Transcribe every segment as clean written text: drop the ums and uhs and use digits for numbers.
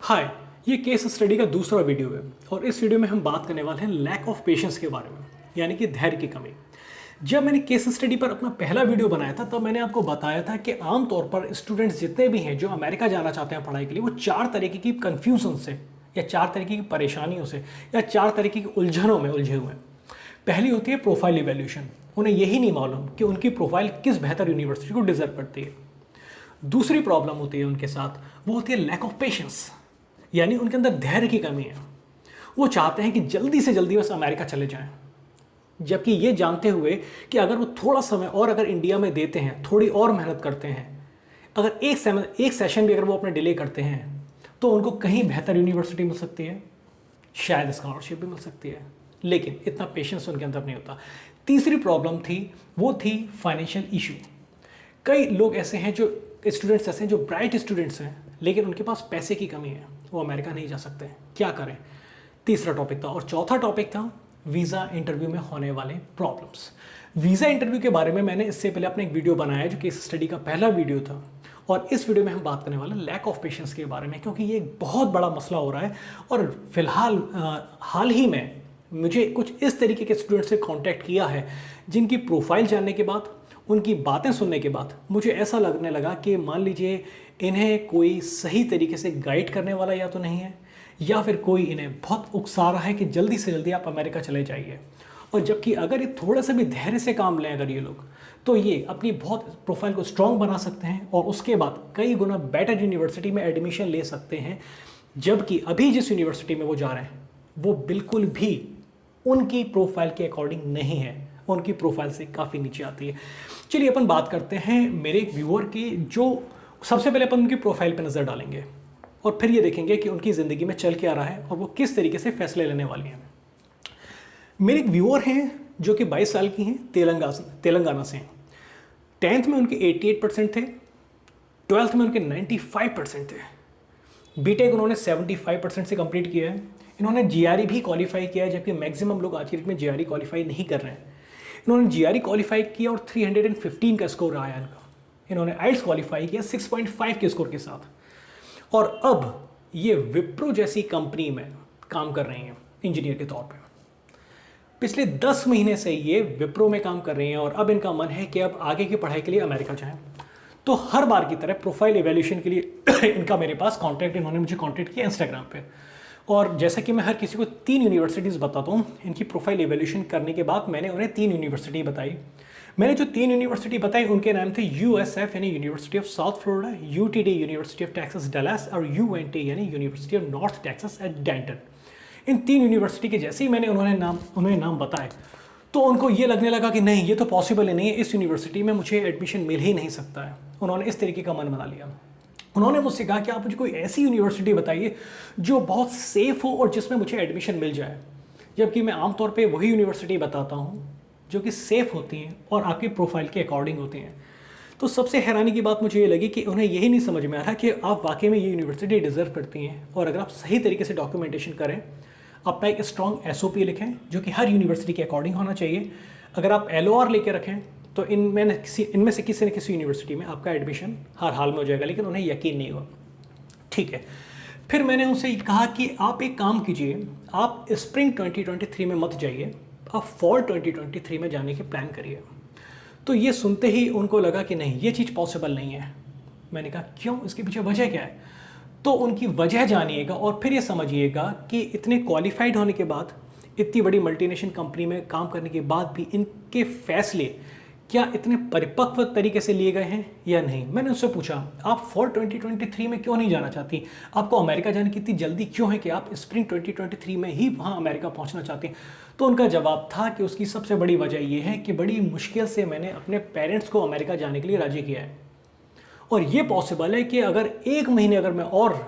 हाय, ये case study का दूसरा वीडियो है और इस वीडियो में हम बात करने वाले हैं लैक ऑफ पेशेंस के बारे में, यानी कि धैर्य की कमी। जब मैंने केस स्टडी पर अपना पहला वीडियो बनाया था तब मैंने आपको बताया था कि आमतौर पर स्टूडेंट्स जितने भी हैं जो अमेरिका जाना चाहते हैं पढ़ाई के लिए, वो चार तरीके की कन्फ्यूजन से या चार तरीके की परेशानियों से या चार तरीके की उलझनों में उलझे हुए हैं। पहली होती है प्रोफाइल इवैल्यूएशन। उन्हें यही नहीं मालूम कि उनकी प्रोफाइल किस बेहतर यूनिवर्सिटी को डिजर्व करती है। दूसरी प्रॉब्लम होती है उनके साथ, वो होती है लैक ऑफ पेशेंस, यानी उनके अंदर धैर्य की कमी है। वो चाहते हैं कि जल्दी से जल्दी बस अमेरिका चले जाएं, जबकि ये जानते हुए कि अगर वो थोड़ा समय और अगर इंडिया में देते हैं, थोड़ी और मेहनत करते हैं, अगर एक सेशन भी अगर वो अपने डिले करते हैं तो उनको कहीं बेहतर यूनिवर्सिटी मिल सकती है, शायद स्कॉलरशिप भी मिल सकती है, लेकिन इतना पेशेंस उनके अंदर नहीं होता। तीसरी प्रॉब्लम थी वो थी फाइनेंशियल इशू। कई लोग ऐसे हैं जो स्टूडेंट्स ऐसे हैं जो ब्राइट स्टूडेंट्स हैं, लेकिन उनके पास पैसे की कमी है, वो अमेरिका नहीं जा सकते, क्या करें। तीसरा टॉपिक था। और चौथा टॉपिक था वीज़ा इंटरव्यू में होने वाले प्रॉब्लम्स। वीज़ा इंटरव्यू के बारे में मैंने इससे पहले अपने एक वीडियो बनाया जो केस स्टडी का पहला वीडियो था, और इस वीडियो में हम बात करने वाले लैक ऑफ पेशेंस के बारे में, क्योंकि ये एक बहुत बड़ा मसला हो रहा है। और फिलहाल हाल ही में मुझे कुछ इस तरीके के स्टूडेंट से कांटेक्ट किया है जिनकी प्रोफाइल जानने के बाद, उनकी बातें सुनने के बाद मुझे ऐसा लगने लगा कि मान लीजिए इन्हें कोई सही तरीके से गाइड करने वाला या तो नहीं है, या फिर कोई इन्हें बहुत उकसा रहा है कि जल्दी से जल्दी आप अमेरिका चले जाइए। और जबकि अगर ये थोड़ा सा भी धैर्य से काम लें अगर ये लोग, तो ये अपनी बहुत प्रोफाइल को स्ट्रॉन्ग बना सकते हैं और उसके बाद कई गुना बेटर यूनिवर्सिटी में एडमिशन ले सकते हैं। जबकि अभी जिस यूनिवर्सिटी में वो जा रहे हैं वो बिल्कुल भी उनकी प्रोफाइल के अकॉर्डिंग नहीं है, उनकी प्रोफाइल से काफ़ी नीचे आती है। चलिए अपन बात करते हैं मेरे एक व्यूअर की, जो सबसे पहले अपन उनकी प्रोफाइल पे नज़र डालेंगे और फिर ये देखेंगे कि उनकी ज़िंदगी में चल क्या रहा है और वो किस तरीके से फैसले लेने वाली हैं। मेरे एक व्यूअर हैं जो कि 22 साल की हैं, तेलंगाना से हैं। 10th में उनके 88% थे, 12th में उनके 95% थे, बीटेक उन्होंने 75% से कंप्लीट किया है। इन्होंने जीआरई भी क्वालिफाई किया है, जबकि मैक्सिमम लोग आज की डेट में जीआरई क्वालिफाई नहीं कर रहे हैं। इन्होंने जीआरई क्वालिफाई किया और 315 का स्कोर आया इनका। इन्होंने आइल्स क्वालिफाई किया 6.5 के स्कोर के साथ, और अब ये विप्रो जैसी कंपनी में काम कर रही हैं इंजीनियर के तौर पे। पिछले 10 महीने से ये विप्रो में काम कर रही हैं और अब इनका मन है कि अब आगे की पढ़ाई के लिए अमेरिका जाएं। तो हर बार की तरह प्रोफाइल इवैल्यूएशन के लिए इनका मेरे पास कॉन्टैक्ट, इन्होंने मुझे कॉन्टैक्ट किया इंस्टाग्राम पे। और जैसा कि मैं हर किसी को 3 यूनिवर्सिटीज़ बताता हूँ, इनकी प्रोफाइल इवैल्यूएशन करने के बाद मैंने उन्हें 3 यूनिवर्सिटी बताई। मैंने जो 3 यूनिवर्सिटी बताई उनके नाम थे यूएसएफ यानी university of South Florida, UTD university of Texas Dallas, और यूएनटी यानी university of North Texas at Denton. इन 3 यूनिवर्सिटी के जैसे ही मैंने उन्हें नाम बताए तो उनको ये लगने लगा कि नहीं, ये तो पॉसिबल ही नहीं है, इस यूनिवर्सिटी में मुझे एडमिशन मिल ही नहीं सकता है। उन्होंने इस तरीके का मन बना लिया। उन्होंने मुझसे कहा कि आप मुझे कोई ऐसी यूनिवर्सिटी बताइए जो बहुत सेफ़ हो और जिसमें मुझे एडमिशन मिल जाए। जबकि मैं आमतौर पे वही यूनिवर्सिटी बताता हूँ जो कि सेफ़ होती हैं और आपकी प्रोफाइल के अकॉर्डिंग होती हैं। तो सबसे हैरानी की बात मुझे ये लगी कि उन्हें यही नहीं समझ में आ रहा कि आप वाकई में ये यूनिवर्सिटी डिज़र्व करती हैं, और अगर आप सही तरीके से डॉक्यूमेंटेशन करें, अपना एक स्ट्रॉन्ग एसओपी लिखें जो कि हर यूनिवर्सिटी के अकॉर्डिंग होना चाहिए। अगर आप एलओआर लेके रखें तो इनमें से किसी न किसी यूनिवर्सिटी में आपका एडमिशन हर हाल में हो जाएगा, लेकिन उन्हें यकीन नहीं हुआ। ठीक है, फिर मैंने उनसे कहा कि आप एक काम कीजिए, आप स्प्रिंग 2023 में मत जाइए, आप फॉल 2023 में जाने के प्लान करिए। तो ये सुनते ही उनको लगा कि नहीं, ये चीज़ पॉसिबल नहीं है। मैंने कहा क्यों, इसके पीछे वजह क्या है? तो उनकी वजह जानिएगा और फिर ये समझिएगा कि इतने क्वालिफाइड होने के बाद, इतनी बड़ी मल्टीनेशनल कंपनी में काम करने के बाद भी इनके फैसले क्या इतने परिपक्व तरीके से लिए गए हैं या नहीं। मैंने उससे पूछा, आप फॉल 2023 में क्यों नहीं जाना चाहती, आपको अमेरिका जाने की इतनी जल्दी क्यों है कि आप स्प्रिंग 2023 में ही वहाँ अमेरिका पहुँचना चाहती हैं? तो उनका जवाब था कि उसकी सबसे बड़ी वजह यह है कि बड़ी मुश्किल से मैंने अपने पेरेंट्स को अमेरिका जाने के लिए राज़ी किया है, और ये पॉसिबल है कि अगर 1 महीने अगर मैं और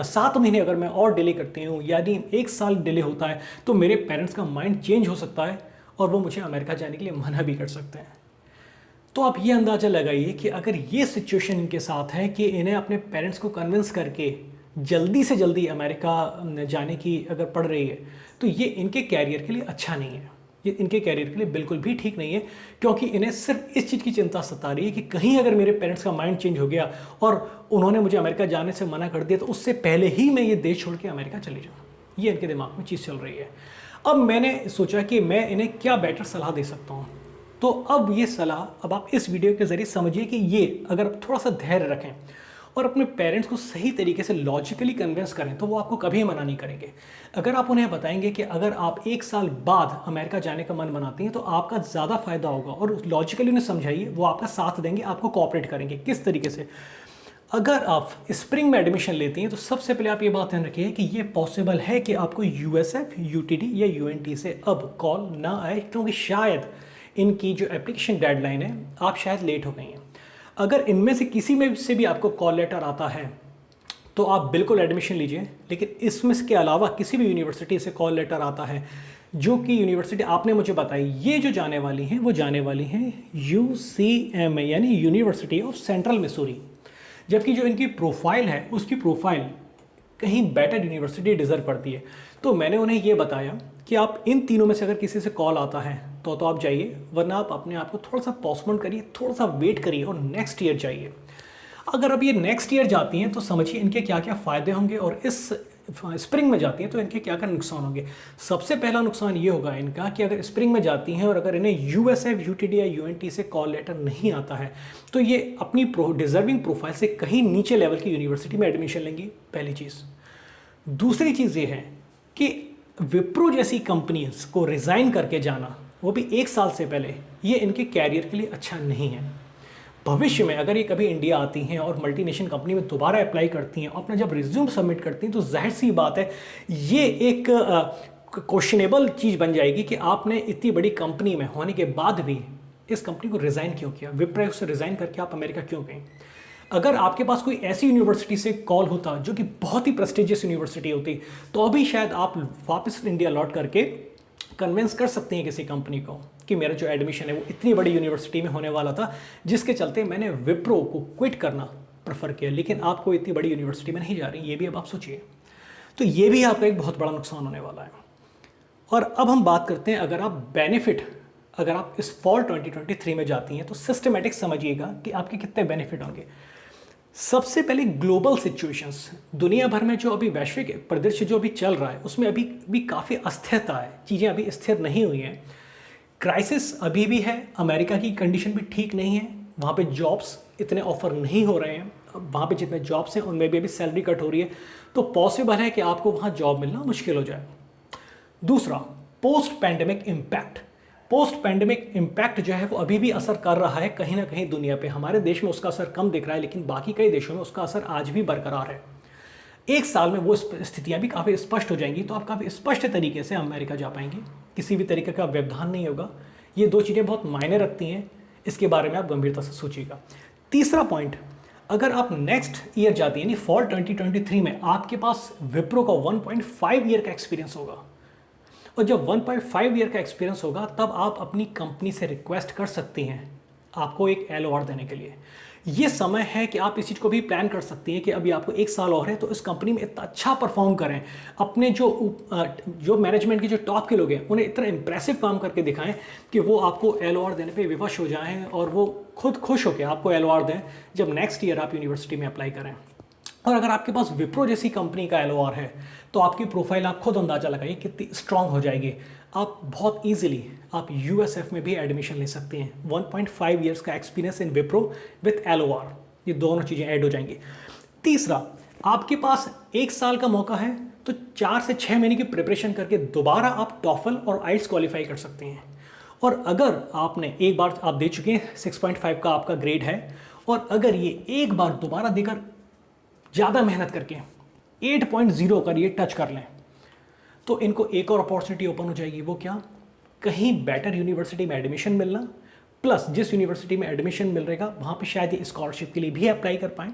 7 महीने अगर मैं और डिले करती हूँ, यानी 1 साल डिले होता है, तो मेरे पेरेंट्स का माइंड चेंज हो सकता है और वो मुझे अमेरिका जाने के लिए मना भी कर सकते हैं। तो आप ये अंदाज़ा लगाइए कि अगर ये सिचुएशन इनके साथ है कि इन्हें अपने पेरेंट्स को कन्विंस करके जल्दी से जल्दी अमेरिका जाने की अगर पड़ रही है, तो ये इनके कैरियर के लिए अच्छा नहीं है। ये इनके कैरियर के लिए बिल्कुल भी ठीक नहीं है, क्योंकि इन्हें सिर्फ इस चीज़ की चिंता सता रही है कि कहीं अगर मेरे पेरेंट्स का माइंड चेंज हो गया और उन्होंने मुझे अमेरिका जाने से मना कर दिया तो उससे पहले ही मैं ये देश छोड़ के अमेरिका चली जाऊँ। ये इनके दिमाग में चीज़ चल रही है। अब मैंने सोचा कि मैं इन्हें क्या बेटर सलाह दे सकता हूँ। तो अब ये सलाह अब आप इस वीडियो के ज़रिए समझिए कि ये अगर आप थोड़ा सा धैर्य रखें और अपने पेरेंट्स को सही तरीके से लॉजिकली कन्विंस करें तो वो आपको कभी मना नहीं करेंगे। अगर आप उन्हें बताएंगे कि अगर आप 1 साल बाद अमेरिका जाने का मन बनाती हैं तो आपका ज़्यादा फायदा होगा, और लॉजिकली उन्हें समझाइए, वो आपका साथ देंगे, आपको कोऑपरेट करेंगे। किस तरीके से? अगर आप स्प्रिंग में एडमिशन लेती हैं तो सबसे पहले आप ये बात ध्यान रखिए कि ये पॉसिबल है कि आपको यूएसएफ, यूटीडी या यूएनटी से अब कॉल ना आए, क्योंकि शायद इनकी जो एप्लीकेशन डेडलाइन है आप शायद लेट हो गई हैं। अगर इनमें से किसी में से भी आपको कॉल लेटर आता है तो आप बिल्कुल एडमिशन लीजिए, लेकिन इसमें के अलावा किसी भी यूनिवर्सिटी से कॉल लेटर आता है जो कि यूनिवर्सिटी आपने मुझे बताई, ये जो जाने वाली हैं वो जाने वाली हैं UCMA यानी यूनिवर्सिटी ऑफ सेंट्रल मिसूरी, जबकि जो इनकी प्रोफाइल है उसकी प्रोफाइल कहीं बेटर यूनिवर्सिटी डिज़र्व करती है। तो मैंने उन्हें ये बताया कि आप इन तीनों में से अगर किसी से कॉल आता है तो आप जाइए, वरना आप अपने आप को थोड़ा सा पोस्टपोन करिए, थोड़ा सा वेट करिए और नेक्स्ट ईयर जाइए। अगर अब ये नेक्स्ट ईयर जाती हैं तो समझिए इनके क्या क्या फ़ायदे होंगे, और इस स्प्रिंग में जाती हैं तो इनके क्या क्या नुकसान होंगे। सबसे पहला नुकसान ये होगा इनका कि अगर स्प्रिंग में जाती हैं और अगर इन्हें यूएसएफ, यूटीडी या यूएनटी से कॉल लेटर नहीं आता है तो ये अपनी डिज़र्विंग प्रोफाइल से कहीं नीचे लेवल की यूनिवर्सिटी में एडमिशन लेंगी, पहली चीज़। दूसरी चीज़ ये है कि विप्रो जैसी कंपनीज को रिज़ाइन करके जाना, वो भी 1 साल से पहले, ये इनके कैरियर के लिए अच्छा नहीं है। भविष्य में अगर ये कभी इंडिया आती हैं और मल्टीनेशनल कंपनी में दोबारा अप्लाई करती हैं, अपना जब रिज्यूम सबमिट करती हैं, तो जाहिर सी बात है ये एक क्वेश्चनेबल चीज़ बन जाएगी कि आपने इतनी बड़ी कंपनी में होने के बाद भी इस कंपनी को रिज़ाइन क्यों किया, विप्रो से रिज़ाइन करके आप अमेरिका क्यों गए। अगर आपके पास कोई ऐसी यूनिवर्सिटी से कॉल होता जो कि बहुत ही प्रेस्टिजियस यूनिवर्सिटी होती, तो अभी शायद आप वापस इंडिया लौट करके कन्विंस कर सकते हैं किसी कंपनी को कि मेरा जो एडमिशन है वो इतनी बड़ी यूनिवर्सिटी में होने वाला था जिसके चलते मैंने विप्रो को क्विट करना प्रेफर किया, लेकिन आपको इतनी बड़ी यूनिवर्सिटी में नहीं जा रही, ये भी अब आप सोचिए। तो ये भी आपका एक बहुत बड़ा नुकसान होने वाला है। और अब हम बात करते हैं अगर आप बेनिफिट, अगर आप इस फॉल 2023 में जाती हैं तो सिस्टमेटिक समझिएगा कि आपके कितने बेनिफिट होंगे। सबसे पहले ग्लोबल सिचुएशंस, दुनिया भर में जो अभी वैश्विक परिदृश्य जो अभी चल रहा है उसमें अभी भी काफ़ी अस्थिरता है, चीज़ें अभी स्थिर नहीं हुई हैं, क्राइसिस अभी भी है, अमेरिका की कंडीशन भी ठीक नहीं है, वहाँ पे जॉब्स इतने ऑफर नहीं हो रहे हैं, वहाँ पे जितने जॉब्स हैं उनमें भी अभी सैलरी कट हो रही है, तो पॉसिबल है कि आपको वहाँ जॉब मिलना मुश्किल हो जाए। दूसरा, post pandemic impact. Post pandemic impact जो है वो अभी भी असर कर रहा है कहीं ना कहीं दुनिया पे। हमारे देश में उसका असर कम दिख रहा है, लेकिन बाकी कई देशों में उसका असर आज भी बरकरार है। 1 साल में वो स्थितियां भी काफ़ी स्पष्ट हो जाएंगी, तो आप काफ़ी स्पष्ट तरीके से अमेरिका जा पाएंगे, किसी भी तरीके का व्यवधान नहीं होगा। ये 2 चीज़ें बहुत मायने रखती हैं, इसके बारे में आप गंभीरता से सोचिएगा। तीसरा पॉइंट, अगर आप नेक्स्ट ईयर जाती हैं यानी फॉल 2023 में, आपके पास विप्रो का 1.5 ईयर का एक्सपीरियंस होगा, और जब 1.5 ईयर का एक्सपीरियंस होगा तब आप अपनी कंपनी से रिक्वेस्ट कर सकती हैं आपको एक LOR देने के लिए। ये समय है कि आप इस चीज़ को भी प्लान कर सकती हैं कि अभी आपको 1 साल और है, तो इस कंपनी में इतना अच्छा परफॉर्म करें, अपने जो मैनेजमेंट के जो टॉप के लोग हैं उन्हें इतना इंप्रेसिव काम करके दिखाएं कि वो आपको LOR देने पे विवश हो जाएं और वो खुद खुश होकर आपको LOR दें जब नेक्स्ट ईयर आप यूनिवर्सिटी में अप्लाई करें। और अगर आपके पास विप्रो जैसी कंपनी का LOR है तो आपकी प्रोफाइल आप खुद अंदाजा लगाइए कितनी स्ट्रांग हो जाएगी। आप बहुत इजीली आप USF में भी एडमिशन ले सकते हैं। 1.5 ईयर्स का experience in Wipro with LOR, ये दोनों चीज़ें ऐड हो जाएंगी। तीसरा, आपके पास 1 साल का मौका है तो 4 से 6 महीने की प्रिपरेशन करके दोबारा आप टॉफल और आइल्स क्वालिफाई कर सकते हैं। और अगर आपने एक बार आप दे चुके हैं, 6.5 का आपका ग्रेड है, और अगर ये एक बार दोबारा देकर ज़्यादा मेहनत करके 8.0 कर ये टच कर लें तो इनको एक और अपॉर्चुनिटी ओपन हो जाएगी। वो क्या? कहीं बेटर यूनिवर्सिटी में एडमिशन मिलना, प्लस जिस यूनिवर्सिटी में एडमिशन मिल रहेगा वहाँ पे शायद ये स्कॉलरशिप के लिए भी अप्लाई कर पाएँ।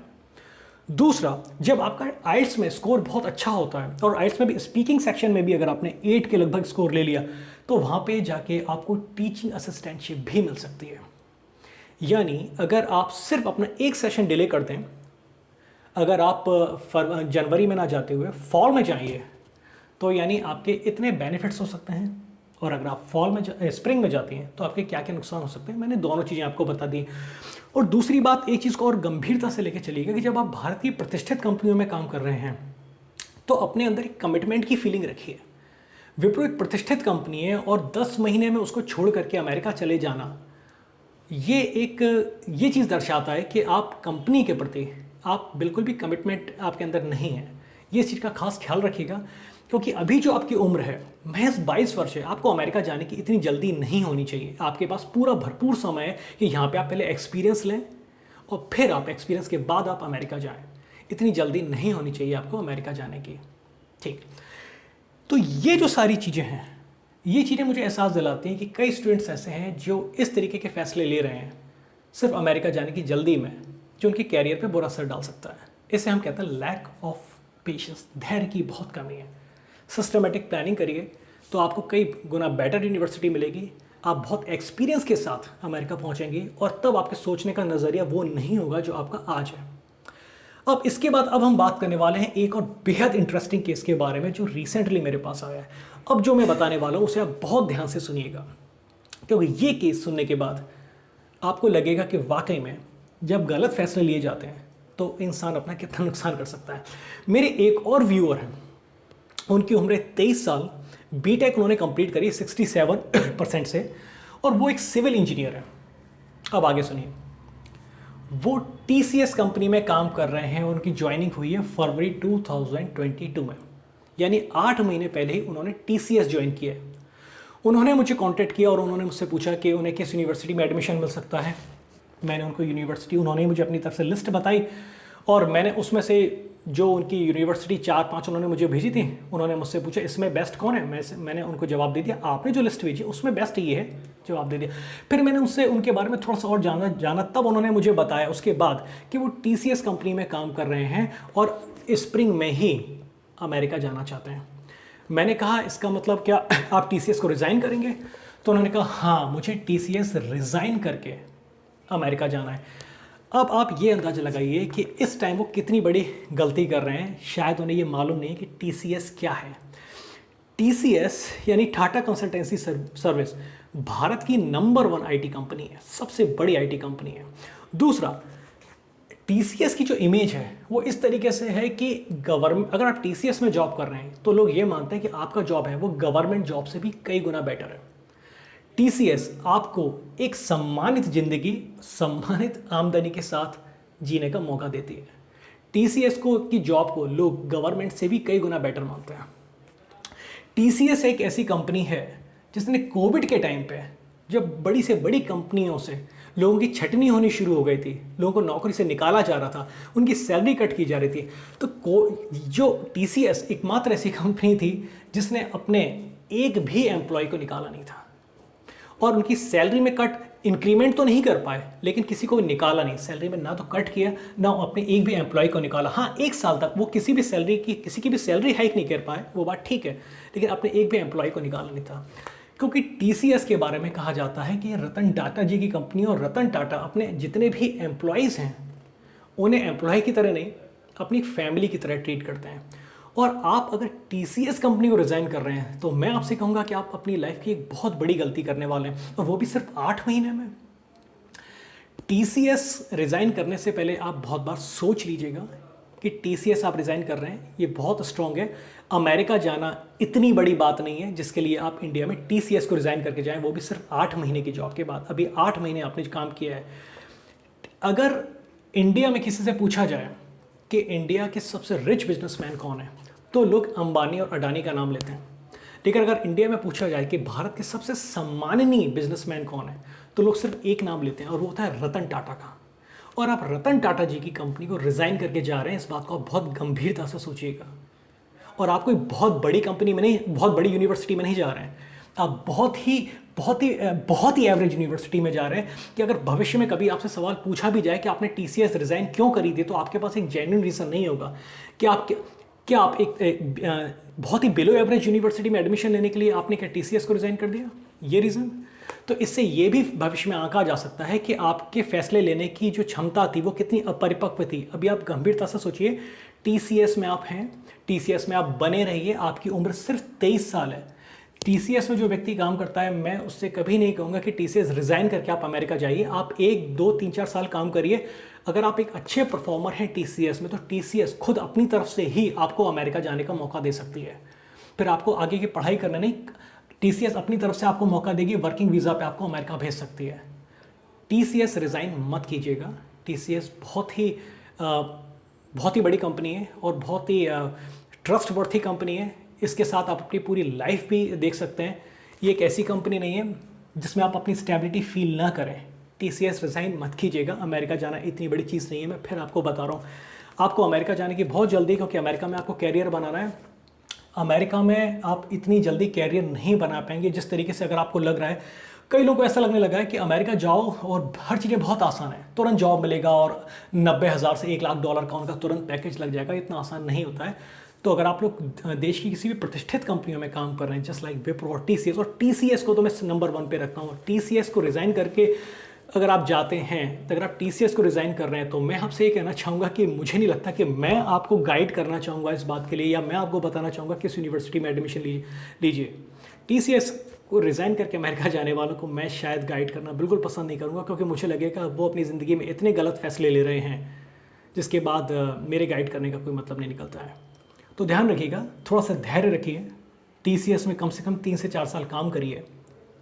दूसरा, जब आपका आइल्स में स्कोर बहुत अच्छा होता है और आइल्स में भी स्पीकिंग सेक्शन में भी अगर आपने 8 के लगभग स्कोर ले लिया तो वहाँ पे जाके आपको टीचिंग असिस्टेंटशिप भी मिल सकती है। यानी अगर आप सिर्फ अपना एक सेशन डिले कर दें, अगर आप जनवरी में ना जाते हुए फॉल में जाइए, तो यानी आपके इतने बेनिफिट्स हो सकते हैं। और अगर आप फॉल में स्प्रिंग में जाती हैं तो आपके क्या क्या नुकसान हो सकते हैं, मैंने दोनों चीज़ें आपको बता दी। और दूसरी बात, एक चीज़ को और गंभीरता से लेकर चलिएगा कि जब आप भारतीय प्रतिष्ठित कंपनियों में काम कर रहे हैं तो अपने अंदर एक कमिटमेंट की फीलिंग रखिए। विप्रो एक प्रतिष्ठित कंपनी है और 10 महीने में उसको छोड़ करके अमेरिका चले जाना, ये चीज़ दर्शाता है कि आप कंपनी के प्रति आप बिल्कुल भी कमिटमेंट आपके अंदर नहीं है। ये चीज़ का खास ख्याल रखिएगा, क्योंकि अभी जो आपकी उम्र है महज 22 वर्ष है, आपको अमेरिका जाने की इतनी जल्दी नहीं होनी चाहिए। आपके पास पूरा भरपूर समय है कि यहाँ पे आप पहले एक्सपीरियंस लें और फिर आप एक्सपीरियंस के बाद आप अमेरिका जाएं। इतनी जल्दी नहीं होनी चाहिए आपको अमेरिका जाने की। ठीक, तो ये जो सारी चीज़ें हैं, ये चीज़ें मुझे एहसास दिलाती हैं कि कई स्टूडेंट्स ऐसे हैं जो इस तरीके के फैसले ले रहे हैं सिर्फ अमेरिका जाने की जल्दी में, जो उनके कैरियर पे बुरा असर डाल सकता है। इसे हम कहते हैं लैक ऑफ पेशेंस, धैर्य की बहुत कमी है। सिस्टमेटिक प्लानिंग करिए तो आपको कई गुना बेटर यूनिवर्सिटी मिलेगी, आप बहुत एक्सपीरियंस के साथ अमेरिका पहुंचेंगे और तब आपके सोचने का नज़रिया वो नहीं होगा जो आपका आज है। अब इसके बाद अब हम बात करने वाले हैं एक और बेहद इंटरेस्टिंग केस के बारे में जो रिसेंटली मेरे पास आया है। अब जो मैं बताने वाला हूँ उसे आप बहुत ध्यान से सुनिएगा, क्योंकि ये केस सुनने के बाद आपको लगेगा कि वाकई में जब गलत फैसले लिए जाते हैं तो इंसान अपना कितना नुकसान कर सकता है। मेरे एक और व्यूअर हैं, उनकी उम्र 23 साल, बीटेक उन्होंने कंप्लीट करी 67% से, और वो एक सिविल इंजीनियर है। अब आगे सुनिए, वो TCS कंपनी में काम कर रहे हैं। उनकी ज्वाइनिंग हुई है फरवरी 2022 में, यानी 8 महीने पहले ही उन्होंने TCS ज्वाइन किया है। उन्होंने मुझे कांटेक्ट किया और उन्होंने मुझसे पूछा कि उन्हें किस यूनिवर्सिटी में एडमिशन मिल सकता है। मैंने उनको यूनिवर्सिटी, उन्होंने मुझे अपनी तरफ से लिस्ट बताई और मैंने उसमें से जो उनकी यूनिवर्सिटी 4-5 उन्होंने मुझे भेजी थी, उन्होंने मुझसे पूछा इसमें बेस्ट कौन है। मैंने उनको जवाब दे दिया आपने जो लिस्ट भेजी उसमें बेस्ट ये है, जवाब दे दिया। फिर मैंने उससे उनके बारे में थोड़ा सा और जाना तब उन्होंने मुझे बताया उसके बाद कि वो TCS कंपनी में काम कर रहे हैं और स्प्रिंग में ही अमेरिका जाना चाहते हैं। मैंने कहा इसका मतलब क्या आप TCS को रिज़ाइन करेंगे? तो उन्होंने कहा हाँ, मुझे TCS रिज़ाइन करके अमेरिका जाना है। अब आप ये अंदाज़ा लगाइए कि इस टाइम वो कितनी बड़ी गलती कर रहे हैं। शायद उन्हें ये मालूम नहीं कि TCS क्या है। TCS यानी टाटा कंसल्टेंसी सर्विस भारत की नंबर 1 IT कंपनी है, सबसे बड़ी IT कंपनी है। दूसरा, TCS की जो इमेज है वो इस तरीके से है कि गवर्नमेंट, अगर आप TCS में जॉब कर रहे हैं तो लोग ये मानते हैं कि आपका जॉब है वो गवर्नमेंट जॉब से भी कई गुना बेटर है। TCS आपको एक सम्मानित जिंदगी, सम्मानित आमदनी के साथ जीने का मौका देती है। TCS की जॉब को लोग गवर्नमेंट से भी कई गुना बेटर मानते हैं। TCS एक ऐसी कंपनी है जिसने कोविड के टाइम पे, जब बड़ी से बड़ी कंपनियों से लोगों की छटनी होनी शुरू हो गई थी, लोगों को नौकरी से निकाला जा रहा था, उनकी सैलरी कट की जा रही थी, तो जो TCS एकमात्र ऐसी कंपनी थी जिसने अपने एक भी एम्प्लॉय को निकाला नहीं था। और उनकी सैलरी में कट, इंक्रीमेंट तो नहीं कर पाए लेकिन किसी को निकाला नहीं, सैलरी में ना तो कट किया ना अपने एक भी एम्प्लॉय को निकाला। हाँ, 1 साल तक वो किसी की भी सैलरी हाइक नहीं कर पाए, वो बात ठीक है, लेकिन अपने एक भी एम्प्लॉय को निकाला नहीं था। क्योंकि TCS के बारे में कहा जाता है कि रतन टाटा जी की कंपनी, और रतन टाटा अपने जितने भी एम्प्लॉयज़ हैं उन्हें एम्प्लॉय की तरह नहीं, अपनी फैमिली की तरह ट्रीट करते हैं। और आप अगर TCS कंपनी को रिज़ाइन कर रहे हैं तो मैं आपसे कहूँगा कि आप अपनी लाइफ की एक बहुत बड़ी गलती करने वाले हैं, और वो भी सिर्फ 8 महीने में। TCS रिज़ाइन करने से पहले आप बहुत बार सोच लीजिएगा कि TCS आप रिज़ाइन कर रहे हैं, ये बहुत स्ट्रॉन्ग है। अमेरिका जाना इतनी बड़ी बात नहीं है जिसके लिए आप इंडिया में TCS को रिज़ाइन करके जाएं, वो भी सिर्फ 8 महीने की जॉब के बाद। अभी 8 महीने आपने काम किया है। अगर इंडिया में किसी से पूछा जाए कि इंडिया के सबसे रिच बिजनेसमैन कौन है, तो लोग अंबानी और अडानी का नाम लेते हैं। लेकिन अगर इंडिया में पूछा जाए कि भारत के सबसे सम्माननीय बिजनेसमैन कौन है, तो लोग सिर्फ एक नाम लेते हैं और वो होता है रतन टाटा का। और आप रतन टाटा जी की कंपनी को रिज़ाइन करके जा रहे हैं, इस बात को आप बहुत गंभीरता से सोचिएगा। और आप कोई बहुत बड़ी कंपनी में नहीं, बहुत बड़ी यूनिवर्सिटी में नहीं जा रहे हैं, आप बहुत ही एवरेज यूनिवर्सिटी में जा रहे हैं कि अगर भविष्य में कभी आपसे सवाल पूछा भी जाए कि आपने TCS रिज़ाइन क्यों करी थी, तो आपके पास एक जेन्युइन रीज़न नहीं होगा कि आप एक बहुत ही बिलो एवरेज यूनिवर्सिटी में एडमिशन लेने के लिए आपने क्या TCS को रिज़ाइन कर दिया, ये रीज़न। तो इससे ये भी भविष्य में आंका जा सकता है कि आपके फैसले लेने की जो क्षमता थी वो कितनी अपरिपक्व थी। अभी आप गंभीरता से सोचिए, TCS में आप हैं, TCS में आप बने रहिए, आपकी उम्र सिर्फ 23 साल है। TCS में जो व्यक्ति काम करता है, मैं उससे कभी नहीं कहूँगा कि TCS रिज़ाइन करके आप अमेरिका जाइए। आप 1, 2, 3, 4 साल काम करिए। अगर आप एक अच्छे परफॉर्मर हैं TCS में, तो TCS खुद अपनी तरफ से ही आपको अमेरिका जाने का मौका दे सकती है। फिर आपको आगे की पढ़ाई करना नहीं, TCS अपनी तरफ से आपको मौका देगी, वर्किंग वीज़ा पे आपको अमेरिका भेज सकती है। TCS रिज़ाइन मत कीजिएगा। TCS बहुत ही बड़ी कंपनी है और बहुत ही ट्रस्टवर्थी कंपनी है। इसके साथ आप अपनी पूरी लाइफ भी देख सकते हैं। ये एक ऐसी कंपनी नहीं है जिसमें आप अपनी स्टेबिलिटी फील ना करें। TCS रिज़ाइन मत कीजिएगा। अमेरिका जाना इतनी बड़ी चीज़ नहीं है, मैं फिर आपको बता रहा हूँ। आपको अमेरिका जाने की बहुत जल्दी, क्योंकि अमेरिका में आपको कैरियर बनाना है। अमेरिका में आप इतनी जल्दी कैरियर नहीं बना पाएंगे जिस तरीके से अगर आपको लग रहा है। कई लोगों को ऐसा लगने लगा है कि अमेरिका जाओ और हर चीज़ें बहुत आसान है, तुरंत जॉब मिलेगा और 90,000 से $1,00,000 का उनका तुरंत पैकेज लग जाएगा। इतना आसान नहीं होता है। तो अगर आप लोग देश की किसी भी प्रतिष्ठित कंपनियों में काम कर रहे हैं, जस्ट लाइक विप्रो और TCS, और TCS को तो मैं नंबर 1 पे रखता हूँ। TCS को रिज़ाइन करके अगर आप जाते हैं, तो अगर आप TCS को रिज़ाइन कर रहे हैं, तो मैं आपसे ये कहना चाहूँगा कि मुझे नहीं लगता कि मैं आपको गाइड करना चाहूँगा इस बात के लिए, या मैं आपको बताना चाहूँगा किस यूनिवर्सिटी में एडमिशन लीजिए। TCS को रिज़ाइन करके अमेरिका जाने वालों को मैं शायद गाइड करना बिल्कुल पसंद नहीं करूँगा, क्योंकि मुझे लगेगा वो अपनी ज़िंदगी में इतने गलत फैसले ले रहे हैं जिसके बाद मेरे गाइड करने का कोई मतलब नहीं निकलता है। तो ध्यान रखिएगा, थोड़ा सा धैर्य रखिए। TCS में कम से कम 3 से 4 साल काम करिए,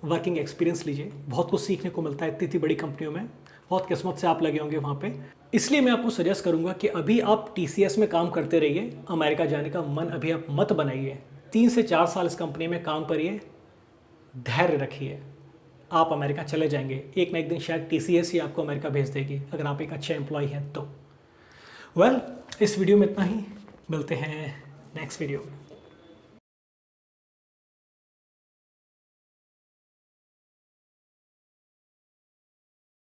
वर्किंग एक्सपीरियंस लीजिए। बहुत कुछ सीखने को मिलता है इतनी बड़ी कंपनियों में। बहुत किस्मत से आप लगे होंगे वहाँ पे। इसलिए मैं आपको सजेस्ट करूँगा कि अभी आप TCS में काम करते रहिए। अमेरिका जाने का मन अभी आप मत बनाइए। 3 से 4 साल इस कंपनी में काम करिए, धैर्य रखिए, आप अमेरिका चले जाएंगे। एक ना एक दिन शायद TCS ही आपको अमेरिका भेज देगी, अगर आप एक अच्छे एम्प्लॉय हैं तो। इस वीडियो में इतना ही। मिलते हैं नेक्स्ट वीडियो में।